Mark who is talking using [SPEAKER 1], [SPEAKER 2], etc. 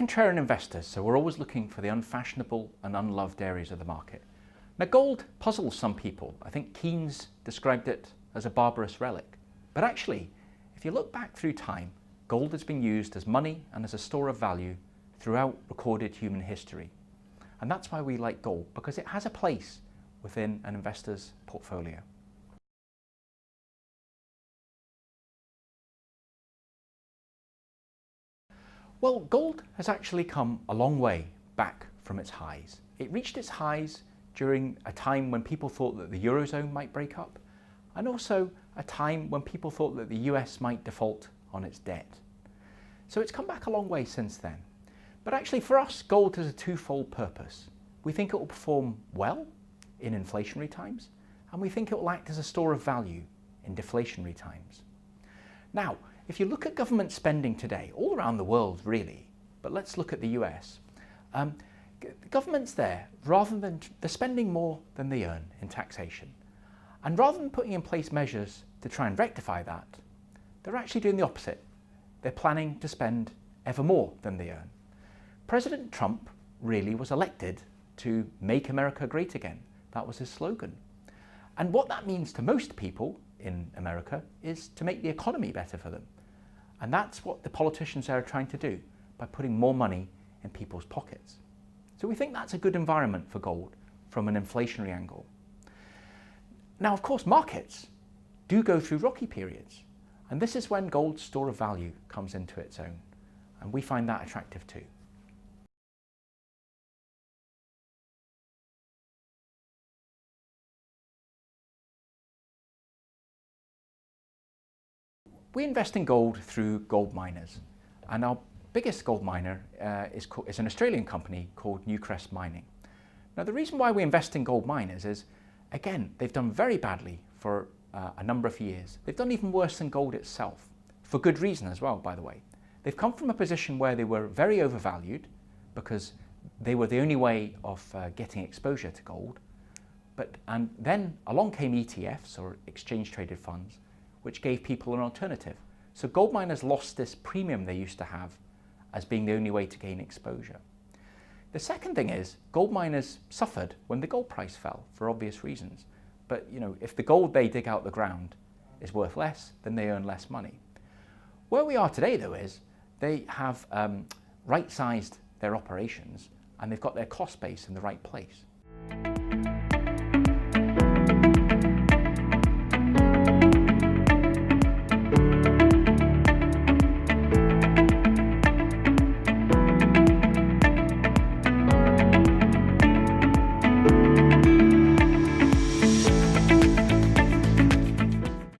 [SPEAKER 1] contrarian investors, so we're always looking for the unfashionable and unloved areas of the market. Now, gold puzzles some people. I think Keynes described it as a barbarous relic. But actually, if you look back through time, gold has been used as money and as a store of value throughout recorded human history. And that's why we like gold, because it has a place within an investor's portfolio. Well, gold has actually come a long way back from its highs. It reached its highs during a time when people thought that the Eurozone might break up, and also a time when people thought that the US might default on its debt. So it's come back a long way since then. But actually for us, gold has a twofold purpose. We think it will perform well in inflationary times, and we think it will act as a store of value in deflationary times. Now, if you look at government spending today, all around the world really, but let's look at the US, governments there, they're spending more than they earn in taxation. And rather than putting in place measures to try and rectify that, they're actually doing the opposite. They're planning to spend ever more than they earn. President Trump really was elected to make America great again. That was his slogan. And what that means to most people in America is to make the economy better for them. And that's what the politicians are trying to do by putting more money in people's pockets. So we think that's a good environment for gold from an inflationary angle. Now, of course, markets do go through rocky periods. And this is when gold's store of value comes into its own. And we find that attractive too. We invest in gold through gold miners, and our biggest gold miner is an Australian company called Newcrest Mining. Now, the reason why we invest in gold miners is, again, they've done very badly for a number of years. They've done even worse than gold itself, for good reason as well, by the way. They've come from a position where they were very overvalued because they were the only way of getting exposure to gold. And then along came ETFs, or exchange traded funds, which gave people an alternative. So gold miners lost this premium they used to have as being the only way to gain exposure. The second thing is, gold miners suffered when the gold price fell for obvious reasons. But if the gold they dig out the ground is worth less, then they earn less money. Where we are today though is, they have right-sized their operations and they've got their cost base in the right place.